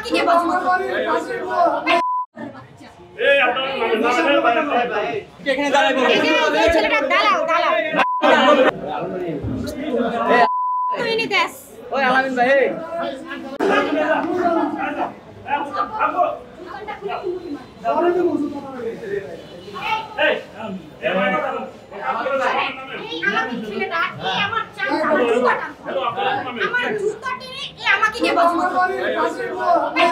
আমাকে নিয়ে বাজি করতে এই আপনারা ভাই এখানে দাঁড়াবো এই ছেলেটা দাঁড়াও তুই নি দেশ ওই আলামিন ভাই আমাকে নিয়ে বাজি করতে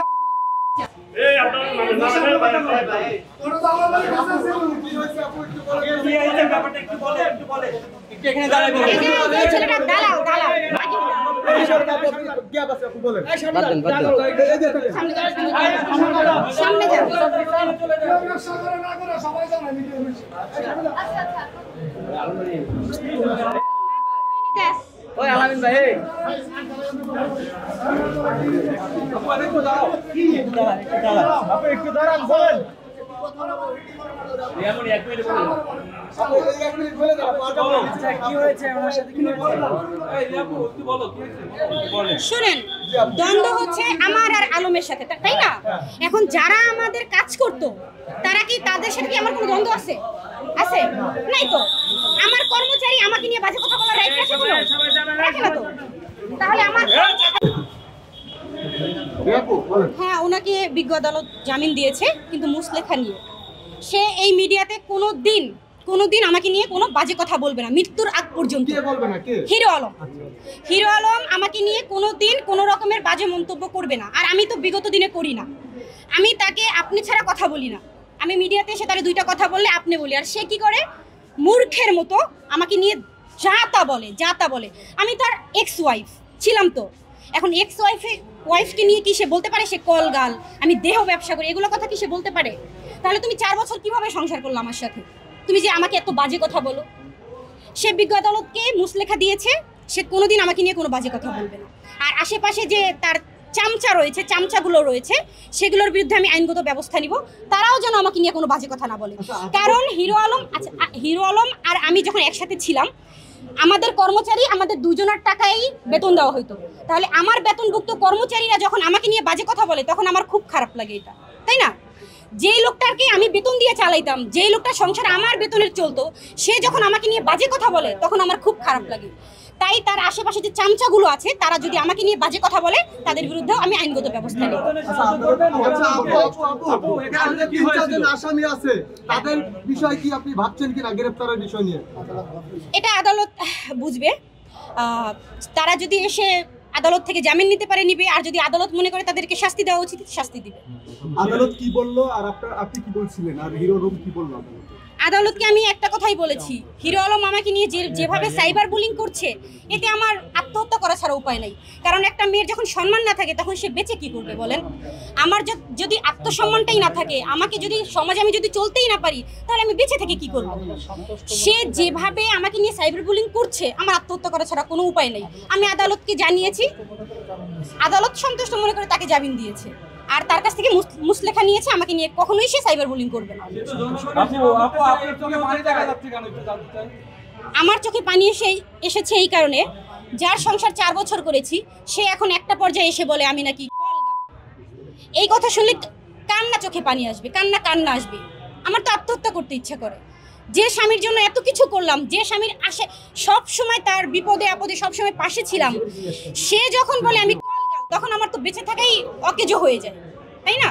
এই আপনারা ভাই তোরা তো আমার কাছে আছে কি হইছে আপু একটু বলে এই যে ব্যাপারটা একটু বলে একটু এখানে দাঁড়াবো এই ছেলেটা দাঁড়াও কি আছে আপু বলেন সামনে যাও সাগরে না করে সবাই জানে ভিডিও হইছে ওই আলামিন ভাই আপু একটু দাঁড়াও আপু একটু দাঁড়ান বলেন এমন এক মিনিট বলেন আপু এক মিনিট বলে দাও আচ্ছা কি হয়েছে ওনার সাথে কি হয়েছে এই আপু একটু বলো কি হয়েছে বলেন শুনেন দ্বন্দ্ব হচ্ছে আমার আর আলমের সাথে তাই না এখন যারা আমাদের কাজ করত তারা কি তাদের সাথে কি আমার কোনো দ্বন্দ্ব আছে নাই তো আমার কর্মচারী আমাকে নিয়ে বাজে কথা বলার রাইট আছে তো রাখে না তো তাহলে আমার হ্যাঁ ওনাকে বিজ্ঞ আদালত জামিন দিয়েছে কিন্তু মুসলেখা নিয়ে সে এই মিডিয়াতে কোনোদিন আমাকে নিয়ে কোনো বাজে কথা বলবে না মৃত্যুর আগ পর্যন্ত হিরো আলম আমাকে নিয়ে কোনোদিন কোনো রকমের বাজে মন্তব্য করবে না আর আমি তো বিগত দিনে করি না আমি তাকে আপনি ছাড়া কথা বলি না আমি মিডিয়াতে এসে তার দুইটা কথা বললে আপনি বলি আর সে কি করে মূর্খের মতো আমাকে নিয়ে যা তা বলে আমি তার এক্স ওয়াইফ ছিলাম তো এখন এক্স ওয়াইফকে নিয়ে কি সে বলতে পারে সে কলগাল আমি দেহ ব্যবসা করি এগুলো কথা কি সে বলতে পারে তাহলে তুমি 4 বছর কিভাবে সংসার করলে আমার সাথে তুমি যে আমাকে এত বাজে কথা বলো সে বিজ্ঞ আদালতকে মুসলেখা দিয়েছে সে কোনোদিন আমাকে নিয়ে কোনো বাজে কথা বলবে না আর আশেপাশে যে তার চামচাগুলো রয়েছে সেগুলোর বিরুদ্ধে আমি আইনগত ব্যবস্থা নিব তারাও যেন আমাকে নিয়ে কোনো বাজে কথা না বলে কারণ হিরো আলম আর আমি যখন একসাথে ছিলাম আমাদের কর্মচারী আমাদের দুজনের টাকাই বেতন দেওয়া হতো তাহলে আমার বেতনভুক্ত কর্মচারীরা যখন আমাকে নিয়ে বাজে কথা বলে তখন আমার খুব খারাপ লাগে এটা তাই না যেই লোকটাকে আমি বেতন দিয়ে চালাইতাম যেই লোকটা সংসার আমার বেতনের চলতো সে যখন আমাকে নিয়ে বাজে কথা বলে তখন আমার খুব খারাপ লাগে তাই তার আশেপাশে যে চামচাগুলো আছে তারা যদি আমাকে নিয়ে বাজে কথা বলে তাদের বিরুদ্ধে আমি আইনগত ব্যবস্থা নেব আসামি আছে তাদের বিষয় কি আপনি ভাবছেন কিনা গ্রেফতারের বিষয় নিয়ে এটা আদালত বুঝবে তারা যদি এসে আদালত থেকে জামিন নিতে পারে নিবে আর যদি আদালত মনে করে তাদেরকে শাস্তি দেওয়া উচিত শাস্তি দিবে আদালত কি বললো আর আপনি কি বলছিলেন আর হিরো আলম কি বললো আদালতকে আমি একটা কথাই বলেছি হিরো আলম আমাকে নিয়ে যেভাবে সাইবার বুলিং করছে এতে আমার আত্মহত্যা করা ছাড়া উপায় নাই কারণ একটা মেয়ের যখন সম্মান না থাকে তখন সে বেঁচে কি করবে বলেন আমার যদি আত্মসম্মানটাই না থাকে আমাকে যদি সমাজে আমি যদি চলতেই না পারি তাহলে আমি বেঁচে থেকে কি করব সে যেভাবে আমাকে নিয়ে সাইবার বুলিং করছে আমার আত্মহত্যা করা ছাড়া কোনো উপায় নেই আমি আদালতকে জানিয়েছি আদালত সন্তুষ্ট মনে করে তাকে জামিন দিয়েছে আর তার কাছ থেকে মুসলেখা নিয়েছে আমাকে নিয়ে কখনোই সে সাইবার বুলিং করবে না আমার চোখে পানি এসেছে এই কারণে যার সংসার 4 বছর করেছি সে এখন একটা পর্যায়ে এসে বলে আমি নাকি এই কথা শুনলে কান্না চোখে পানি আসবে কান্না আসবে আমার তো আত্মহত্যা করতে ইচ্ছা করে যে স্বামীর জন্য এত কিছু করলাম যে স্বামীর সব সময় তার বিপদে আপদে সব সময় পাশে ছিলাম সে যখন বলে আমি তখন আমার তো বেঁচে থাকাই অকেজো হয়ে যায় তাই না